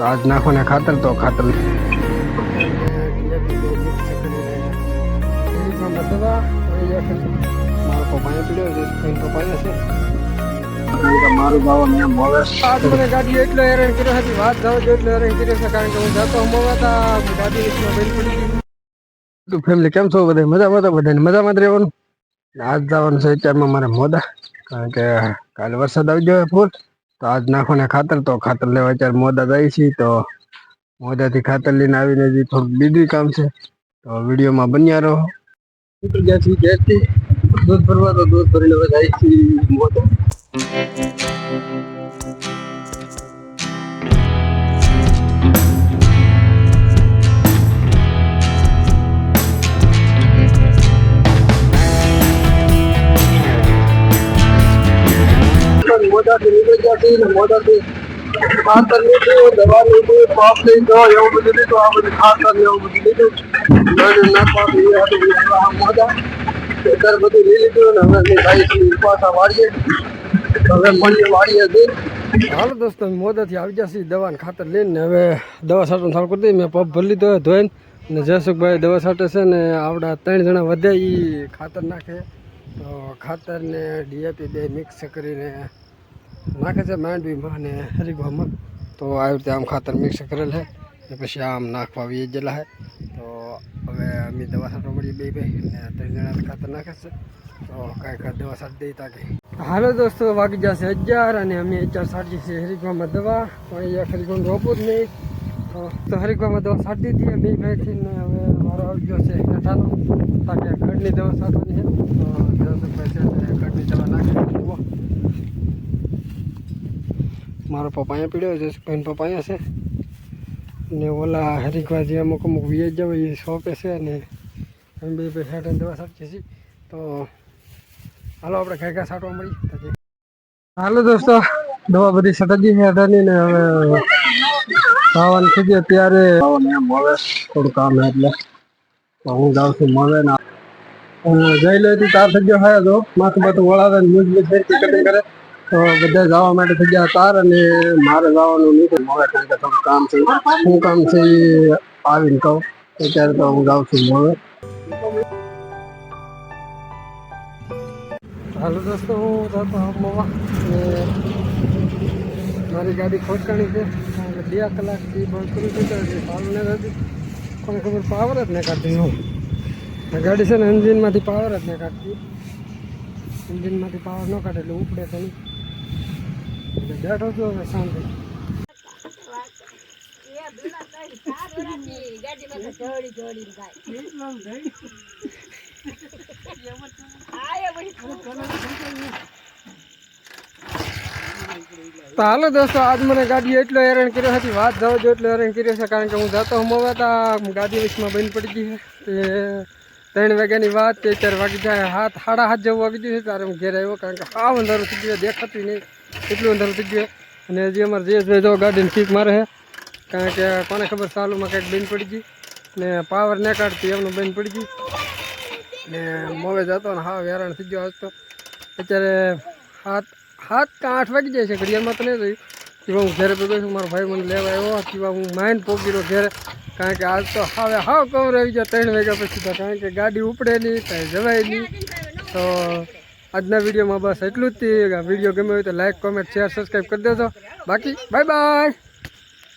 आज नाखो ने खातर तो खातर मारू भाव आज मैंने गाड़ी एटलो હેરાન કર્યો હતી વાત જાવ જો એટલો હેરાન કર્યો છે કારણ કે હું જતો હમવાતા ગાડી નીચમાં બેલ પડી ગઈ તો ફેમિલી કેમ છો બધા મજામાં તો બધાને મજામાં જ રહેવાનું આજ જવાનું છે અત્યારમાં મારે મોદા કારણ કે કાલે વરસાદ આવી ગયો ફૂલ તો આજ નાખો ને ખાતર તો ખાતર લેવા અત્યારે મોદા જાય છે તો મોદાથી ખાતર લઈને આવીને જે થોડુંક બીજું કામ છે તો વિડીયોમાં બન્યા રહો દૂધ ભરવા તો દૂધ ભરીને જાય છે મોદા મોદાથી નીકળી જતી ને મોદાથી ખાતર લીધું દવા લીધી પાપ લીધો એવું બધું લીધું આ બધું ખાતર ને એવું બધું લીધું મોદા અત્યારે બધું લઈ લીધું ને હવે પાછા વાળીએ હવે મળીએ વાળીએ જઈ હાલો દોસ્તો મોદાથી આવી જશે દવા ખાતર લઈને હવે દવા છાંટવાનું ચાલુ કરી દઈએ મેં પગ ભરી લીધો ધોઈને ને જયસુખભાઈ દવા છાંટે છે ને આવડા 3 જણા વધે એ ખાતર નાખે તો ખાતર ને ડીએપી બે મિક્સ કરીને નાખે છે માંડવીમાં અને હરીગવામાં તો આવી રીતે આમ ખાતર મિક્સ કરેલ છે ને પછી આમ નાખવા આવી ગયેલા છે તો હવે અમે દવા છાંટવા મળીએ બે અને 3 જણા ખાતર નાખે છે તો કાંઈક દવા છાંટી દઈ તાકે હાલો દોસ્તો વાગી જશે 11 અને અમે 11 છાંટીએ છીએ હરીગવામાં દવા પણ અહીંયા હરીગવાનું રોપવું જ નહીં તો હરીગવામાં દવા છાંટી દઈએ બે ભાઈથી ને હવે મારો આવી ગયો છે હેઠાનો તાકે ખડની દવા છાંટવાની છે તો 10 રૂપિયા છે ખડની દવા નાખી મારો પપ્પા અહીંયા પીડ્યો છે ભાઈનો પપ્પા અહીંયા છે ને ઓલા હરીગવા જે અમુક વીજ જાવ એ શોપે છે અને અમે બે હેઠળ દવા છાંટીએ છીએ તો હાલો આપણે ઘાઘા છાંટવા મળી હાલો દોસ્તો દવા બધી છટાઈ છે હેઠળની ને હવે ખાવાનું થઈ ગયું ત્યારે મળે થોડું કામ એટલે હું જાઉં છું મળે ને જઈ લે તાર થઈ ગયો હા તો માથું બાથું વળાવે ને મૂજ કટિંગ કરે તો બધા જવા માટે થઈ ગયા તાર અને મારે જવાનું નહીં મળે કારણ કે થોડું કામ છે શું કામ છે એ આવીને કહું અત્યારે તો હું જાઉં છું મળે હાલો દોસ્તો હું જતો મવા મારી ગાડી ખોટકાણી છે કારણ કે 2 કલાકથી બંધ કરી દીધા પાવર ન હતી કોને ખબર પાવર જ નહીં કાઢતી હું ગાડી છે ને એન્જિનમાંથી પાવર જ નહીં કાઢતી એન્જિનમાંથી પાવર ન કાઢે એટલે ઉપડે તો નહીં એટલે બેઠો છું હવે શાંતિ તો હાલો દોસ્તો આજ મને ગાડી એટલો હેરાન કર્યો હતી વાત જાવ જો એટલો હેરાન કર્યો છે કારણ કે હું જતો હમવાતા ગાડી વચમાં બંધ પડી ગઈ છે 3 વાગ્યાની વાત કે 4 વાગી જાય 7:30 જેવું વાગી ગયું છે ત્યારે હું ઘેર આવ્યો કારણ કે સાવ અંધારું થઈ ગયું દેખાતું નહીં એટલું અંધારું થઈ ગયું અને હજી અમારે જયેશભાઈ જો ગાડીને કીક મારે છે કારણ કે કોને ખબર ચાલુમાં કંઈક બંધ પડી ગઈ ને પાવર ન કાઢતી એમનું બંધ પડી ગઈ ને મોવે જતો ને હાવ હેરાન થઈ ગયો આજ તો અત્યારે 7 કે 8 વાગી જાય છે ઘડિયાળમાં તો નહીં રહ્યું એવા હું ઘરે પગો છું મારો ભાઈ મને લેવા આવ્યો એવા હું માઇન પોગી રહ્યો ઘેરે કારણ કે આજ તો હવે હાવ કવર આવી ગયા 3 વાગ્યા પછી તો કારણ કે ગાડી ઉપડે નહીં કાંઈ જવાય નહીં તો આજના વિડીયોમાં બસ એટલું જ વિડીયો ગમ્યો હોય તો લાઈક કોમેન્ટ શેર સબસ્ક્રાઈબ કરી દેજો બાકી બાય બાય